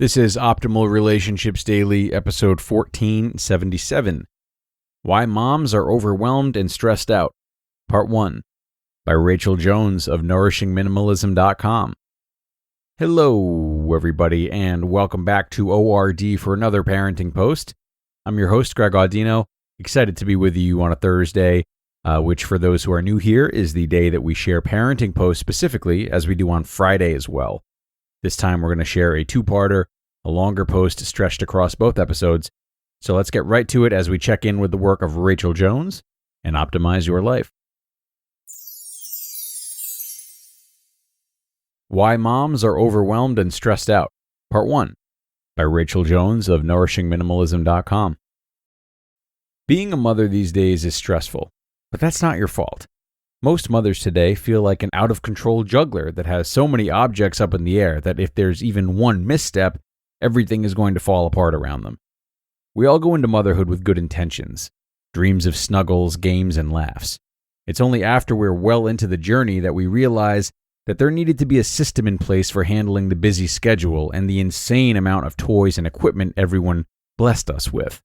This is Optimal Relationships Daily, episode 1477. Why Moms Are Overwhelmed and Stressed Out, Part 1, by Rachel Jones of nourishingminimalism.com. Hello, everybody, and welcome back to ORD for another parenting post. I'm your host, Greg Audino, excited to be with you on a Thursday, which for those who are new here is the day that we share parenting posts specifically, as we do on Friday as well. This time we're going to share a two-parter, a longer post stretched across both episodes. So let's get right to it as we check in with the work of Rachel Jones and optimize your life. Why Moms Are Overwhelmed and Stressed Out, Part 1, by Rachel Jones of nourishingminimalism.com. Being a mother these days is stressful, but that's not your fault. Most mothers today feel like an out-of-control juggler that has so many objects up in the air that if there's even one misstep, everything is going to fall apart around them. We all go into motherhood with good intentions, dreams of snuggles, games, and laughs. It's only after we're well into the journey that we realize that there needed to be a system in place for handling the busy schedule and the insane amount of toys and equipment everyone blessed us with.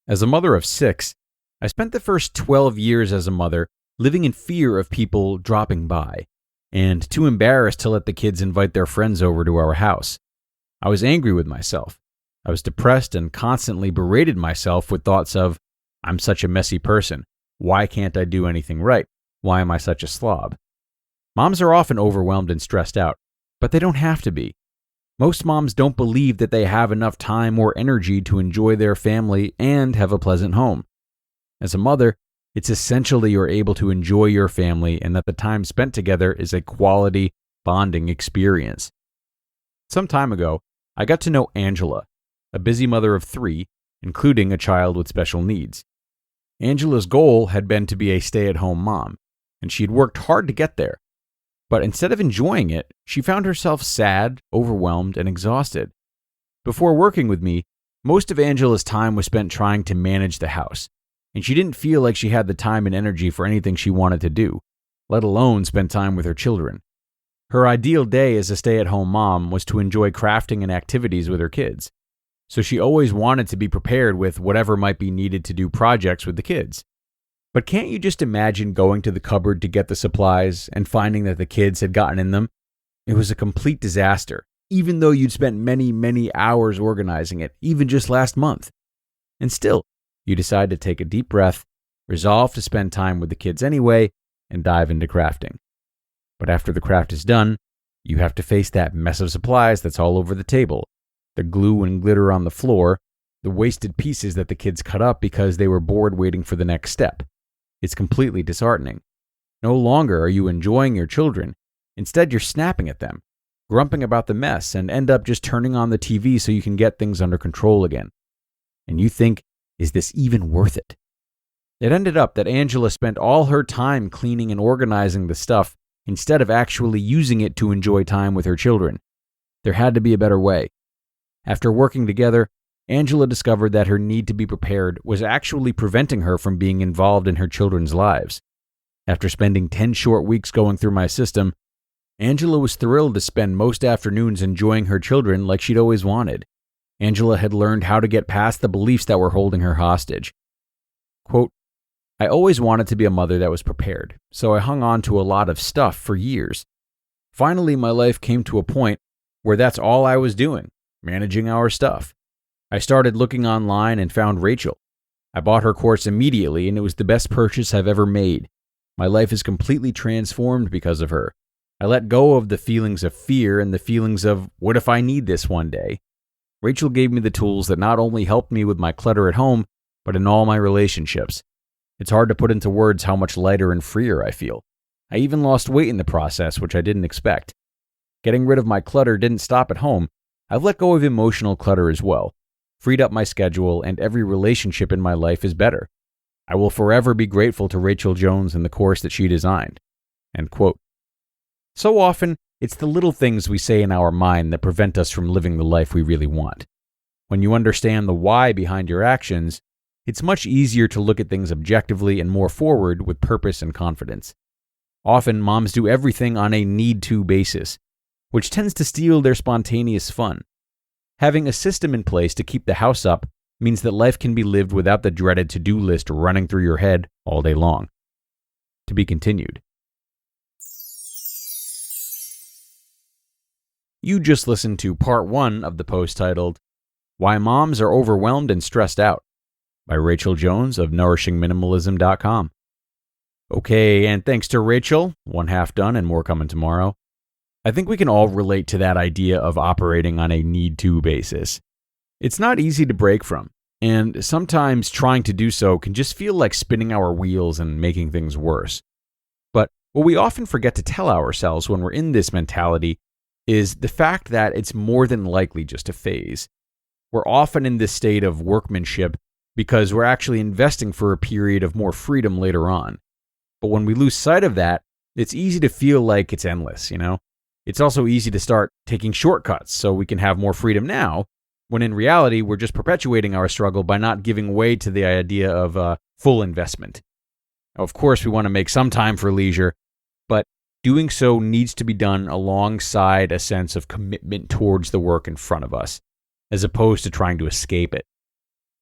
As a mother of 6, I spent the first 12 years as a mother living in fear of people dropping by, and too embarrassed to let the kids invite their friends over to our house. I was angry with myself. I was depressed and constantly berated myself with thoughts of, I'm such a messy person. Why can't I do anything right? Why am I such a slob? Moms are often overwhelmed and stressed out, but they don't have to be. Most moms don't believe that they have enough time or energy to enjoy their family and have a pleasant home. As a mother, it's essential that you're able to enjoy your family and that the time spent together is a quality, bonding experience. Some time ago, I got to know Angela, a busy mother of 3, including a child with special needs. Angela's goal had been to be a stay-at-home mom, and she'd worked hard to get there. But instead of enjoying it, she found herself sad, overwhelmed, and exhausted. Before working with me, most of Angela's time was spent trying to manage the house, and she didn't feel like she had the time and energy for anything she wanted to do, let alone spend time with her children. Her ideal day as a stay-at-home mom was to enjoy crafting and activities with her kids, so she always wanted to be prepared with whatever might be needed to do projects with the kids. But can't you just imagine going to the cupboard to get the supplies and finding that the kids had gotten in them? It was a complete disaster, even though you'd spent many hours organizing it, even just last month. And still, you decide to take a deep breath, resolve to spend time with the kids anyway, and dive into crafting. But after the craft is done, you have to face that mess of supplies that's all over the table, the glue and glitter on the floor, the wasted pieces that the kids cut up because they were bored waiting for the next step. It's completely disheartening. No longer are you enjoying your children. Instead, you're snapping at them, grumping about the mess, and end up just turning on the TV so you can get things under control again. And you think, is this even worth it? It ended up that Angela spent all her time cleaning and organizing the stuff instead of actually using it to enjoy time with her children. There had to be a better way. After working together, Angela discovered that her need to be prepared was actually preventing her from being involved in her children's lives. After spending 10 short weeks going through my system, Angela was thrilled to spend most afternoons enjoying her children like she'd always wanted. Angela had learned how to get past the beliefs that were holding her hostage. Quote, I always wanted to be a mother that was prepared, so I hung on to a lot of stuff for years. Finally, my life came to a point where that's all I was doing, managing our stuff. I started looking online and found Rachel. I bought her course immediately, and it was the best purchase I've ever made. My life is completely transformed because of her. I let go of the feelings of fear and the feelings of, what if I need this one day? Rachel gave me the tools that not only helped me with my clutter at home, but in all my relationships. It's hard to put into words how much lighter and freer I feel. I even lost weight in the process, which I didn't expect. Getting rid of my clutter didn't stop at home. I've let go of emotional clutter as well, freed up my schedule, and every relationship in my life is better. I will forever be grateful to Rachel Jones and the course that she designed. End quote. So often, it's the little things we say in our mind that prevent us from living the life we really want. When you understand the why behind your actions, it's much easier to look at things objectively and more forward with purpose and confidence. Often, moms do everything on a need-to basis, which tends to steal their spontaneous fun. Having a system in place to keep the house up means that life can be lived without the dreaded to-do list running through your head all day long. To be continued. You just listened to part 1 of the post titled, Why Moms Are Overwhelmed and Stressed Out by Rachel Jones of nourishingminimalism.com. Okay, and thanks to Rachel, one half done and more coming tomorrow. I think we can all relate to that idea of operating on a need-to basis. It's not easy to break from, and sometimes trying to do so can just feel like spinning our wheels and making things worse. But what we often forget to tell ourselves when we're in this mentality is the fact that it's more than likely just a phase. We're often in this state of workmanship because we're actually investing for a period of more freedom later on. But when we lose sight of that, it's easy to feel like it's endless, It's also easy to start taking shortcuts so we can have more freedom now, when in reality, we're just perpetuating our struggle by not giving way to the idea of full investment. Now, of course, we want to make some time for leisure, but doing so needs to be done alongside a sense of commitment towards the work in front of us, as opposed to trying to escape it.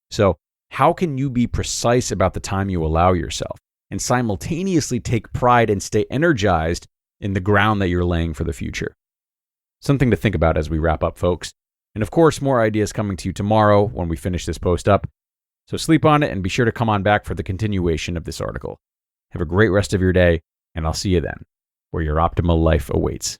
So, how can you be precise about the time you allow yourself and simultaneously take pride and stay energized in the ground that you're laying for the future? Something to think about as we wrap up, folks. And of course, more ideas coming to you tomorrow when we finish this post up. So sleep on it and be sure to come on back for the continuation of this article. Have a great rest of your day, and I'll see you then, where your optimal life awaits.